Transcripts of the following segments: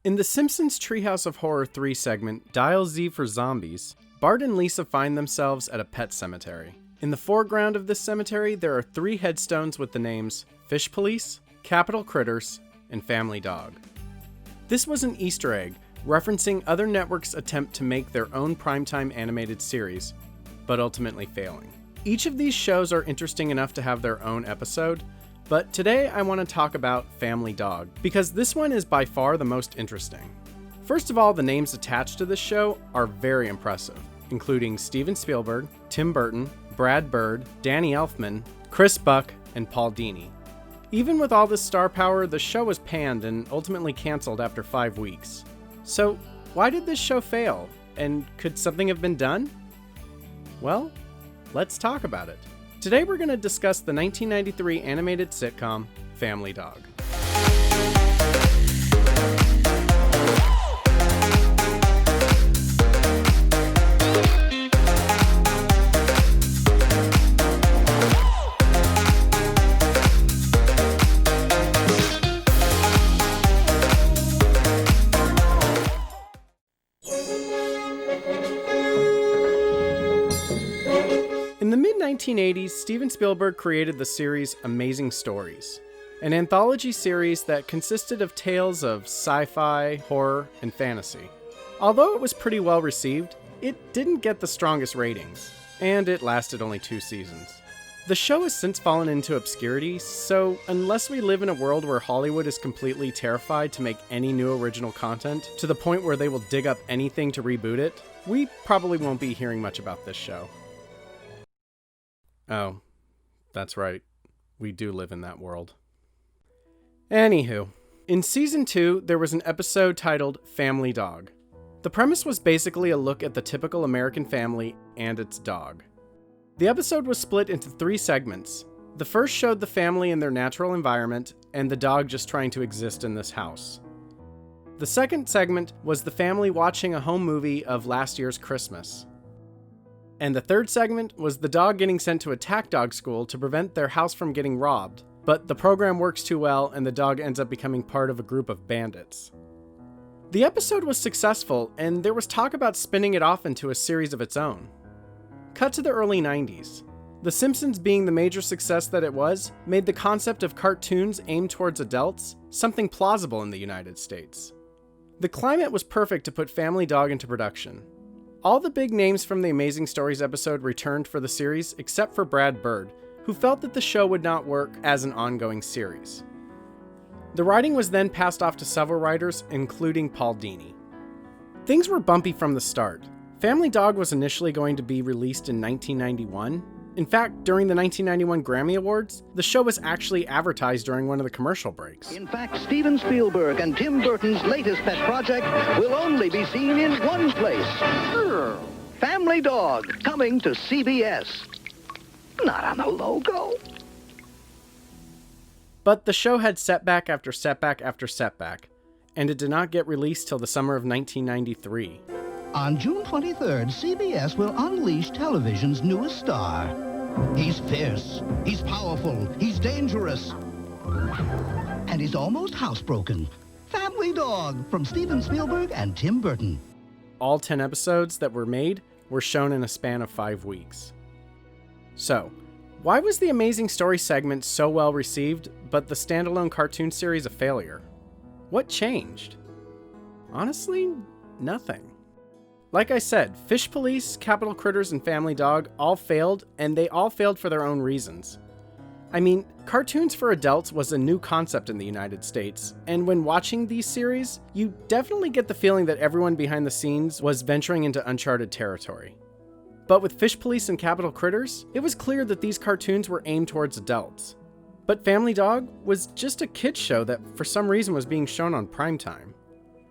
In The Simpsons Treehouse of Horror 3 segment, Dial Z for Zombies, Bart and Lisa find themselves at a pet cemetery. In the foreground of this cemetery, there are 3 headstones with the names Fish Police, Capital Critters, and Family Dog. This was an Easter egg, referencing other networks' attempt to make their own primetime animated series, but ultimately failing. Each of these shows are interesting enough to have their own episode, but today I want to talk about Family Dog, because this one is by far the most interesting. First of all, the names attached to this show are very impressive, including Steven Spielberg, Tim Burton, Brad Bird, Danny Elfman, Chris Buck, and Paul Dini. Even with all this star power, the show was panned and ultimately canceled after 5 weeks. So, why did this show fail? And could something have been done? Well, let's talk about it. Today we're going to discuss the 1993 animated sitcom, Family Dog. In the mid-1980s, Steven Spielberg created the series Amazing Stories, an anthology series that consisted of tales of sci-fi, horror, and fantasy. Although it was pretty well received, it didn't get the strongest ratings, and it lasted only 2 seasons. The show has since fallen into obscurity, so unless we live in a world where Hollywood is completely terrified to make any new original content, to the point where they will dig up anything to reboot it, we probably won't be hearing much about this show. Oh, that's right. We do live in that world. Anywho, in Season 2, there was an episode titled Family Dog. The premise was basically a look at the typical American family and its dog. The episode was split into 3 segments. The first showed the family in their natural environment, and the dog just trying to exist in this house. The second segment was the family watching a home movie of last year's Christmas. And the third segment was the dog getting sent to attack dog school to prevent their house from getting robbed, but the program works too well and the dog ends up becoming part of a group of bandits. The episode was successful, and there was talk about spinning it off into a series of its own. Cut to the early 90s. The Simpsons, being the major success that it was, made the concept of cartoons aimed towards adults something plausible in the United States. The climate was perfect to put Family Dog into production. All the big names from the Amazing Stories episode returned for the series except for Brad Bird, who felt that the show would not work as an ongoing series. The writing was then passed off to several writers, including Paul Dini. Things were bumpy from the start. Family Dog was initially going to be released in 1991. In fact, during the 1991 Grammy Awards, the show was actually advertised during one of the commercial breaks. In fact, Steven Spielberg and Tim Burton's latest pet project will only be seen in one place. Family Dog, coming to CBS. Not on the logo. But the show had setback after setback after setback, and it did not get released till the summer of 1993. On June 23rd, CBS will unleash television's newest star. He's fierce, he's powerful, he's dangerous, and he's almost housebroken. Family Dog from Steven Spielberg and Tim Burton. All 10 episodes that were made were shown in a span of 5 weeks. So, why was the Amazing Story segment so well received, but the standalone cartoon series a failure? What changed? Honestly, nothing. Like I said, Fish Police, Capital Critters, and Family Dog all failed, and they all failed for their own reasons. I mean, cartoons for adults was a new concept in the United States, and when watching these series, you definitely get the feeling that everyone behind the scenes was venturing into uncharted territory. But with Fish Police and Capital Critters, it was clear that these cartoons were aimed towards adults. But Family Dog was just a kids show that for some reason was being shown on primetime.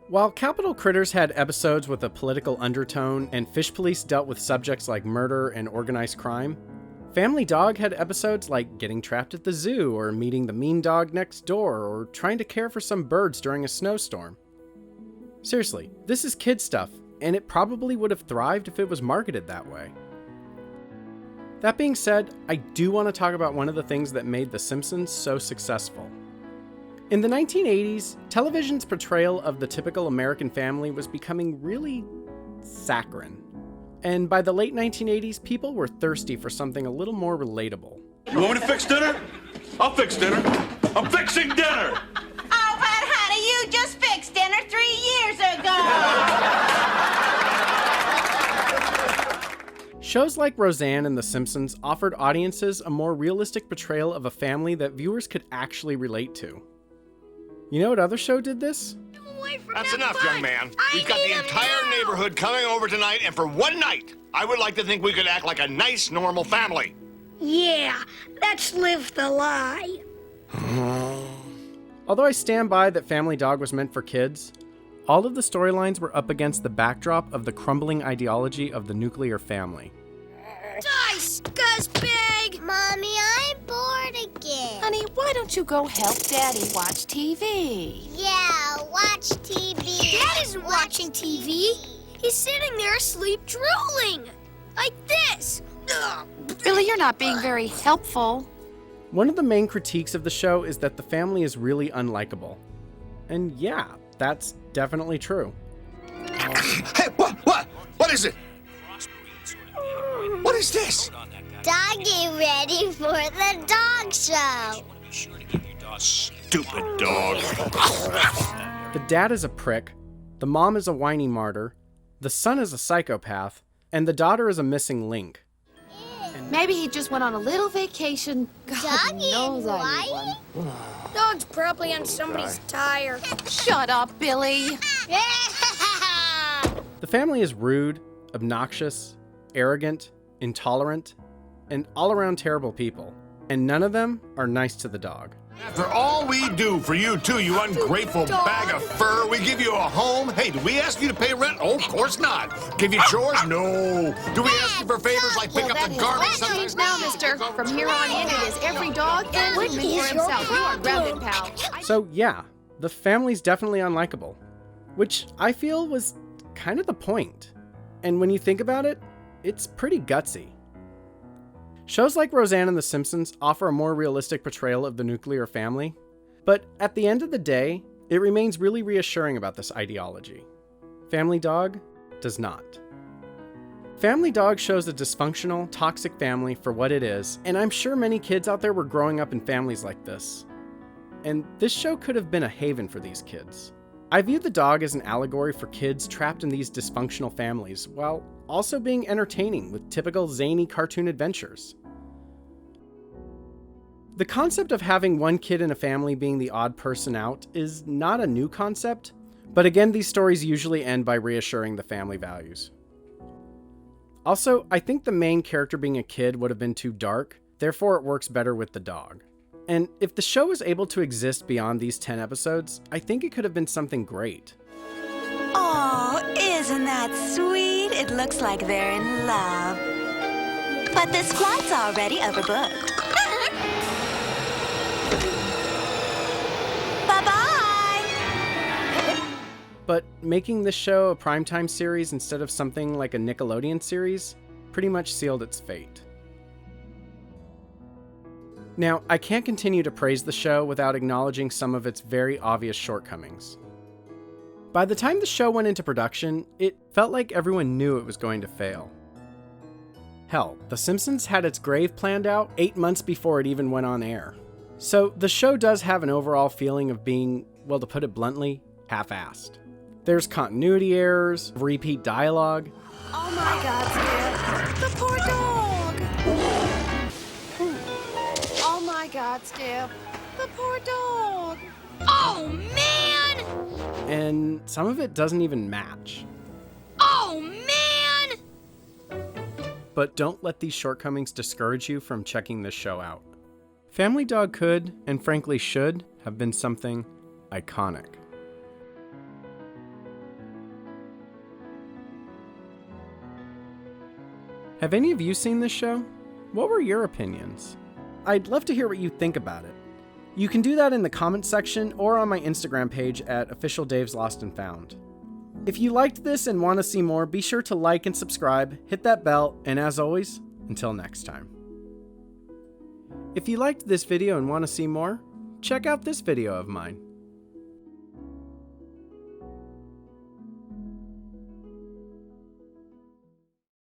While Capital Critters had episodes with a political undertone and Fish Police dealt with subjects like murder and organized crime, Family Dog had episodes like getting trapped at the zoo or meeting the mean dog next door or trying to care for some birds during a snowstorm. Seriously, this is kid stuff, and it probably would have thrived if it was marketed that way. That being said, I do want to talk about one of the things that made The Simpsons so successful. In the 1980s, television's portrayal of the typical American family was becoming really saccharine. And by the late 1980s, people were thirsty for something a little more relatable. You want me to fix dinner? I'll fix dinner. I'm fixing dinner! Oh, but honey, you just fixed dinner 3 years ago! Shows like Roseanne and The Simpsons offered audiences a more realistic portrayal of a family that viewers could actually relate to. You know what other show did this? That's enough, young man. We've got the entire neighborhood coming over tonight, and for one night, I would like to think we could act like a nice, normal family. Yeah, let's live the lie. Although I stand by that Family Dog was meant for kids, all of the storylines were up against the backdrop of the crumbling ideology of the nuclear family. Die, scuzzbag! Mommy, I'm bored again. Honey, why don't you go help Daddy watch TV? Yeah, watch TV. Dad isn't watching TV. He's sitting there asleep drooling. Like this. Ugh. Really, you're not being very helpful. One of the main critiques of the show is that the family is really unlikable. And yeah, that's definitely true. Hey, what is it? What is this? Doggy ready for the dog show. Stupid dog. The dad is a prick, the mom is a whiny martyr, the son is a psychopath, and the daughter is a missing link. Maybe he just went on a little vacation. God Doggy knows and I need Whitey? one. Dog's probably on somebody's tire. Shut up, Billy. The family is rude, obnoxious, arrogant, intolerant, and all around terrible people. And none of them are nice to the dog. After all we do for you two, you ungrateful bag of fur, we give you a home. Hey, do we ask you to pay rent? Oh, of course not. Give you chores? No. Do we ask you for favors like pick up the garbage? That changed now, mister. From here on in, it is every dog and human for himself. You are grounded, pal. So yeah, the family's definitely unlikable, which I feel was kind of the point. And when you think about it, it's pretty gutsy. Shows like Roseanne and The Simpsons offer a more realistic portrayal of the nuclear family, but at the end of the day, it remains really reassuring about this ideology. Family Dog does not. Family Dog shows a dysfunctional, toxic family for what it is, and I'm sure many kids out there were growing up in families like this. And this show could have been a haven for these kids. I view the dog as an allegory for kids trapped in these dysfunctional families, while also being entertaining with typical zany cartoon adventures. The concept of having one kid in a family being the odd person out is not a new concept, but again, these stories usually end by reassuring the family values. Also, I think the main character being a kid would have been too dark, therefore it works better with the dog. And if the show was able to exist beyond these 10 episodes, I think it could have been something great. Oh, isn't that sweet? It looks like they're in love. But this flight's already overbooked. Bye-bye! But making this show a primetime series instead of something like a Nickelodeon series pretty much sealed its fate. Now, I can't continue to praise the show without acknowledging some of its very obvious shortcomings. By the time the show went into production, it felt like everyone knew it was going to fail. Hell, The Simpsons had its grave planned out 8 months before it even went on air. So the show does have an overall feeling of being, well, to put it bluntly, half-assed. There's continuity errors, repeat dialogue. Oh my God, Skip. The poor dog. Oh my God, Skip. The poor dog. Oh, man! And some of it doesn't even match. Oh, man! But don't let these shortcomings discourage you from checking this show out. Family Dog could, and frankly should, have been something iconic. Have any of you seen this show? What were your opinions? I'd love to hear what you think about it. You can do that in the comments section or on my Instagram page at Official Dave's Lost and Found. If you liked this and want to see more, be sure to like and subscribe, hit that bell, and as always, until next time. If you liked this video and want to see more, check out this video of mine.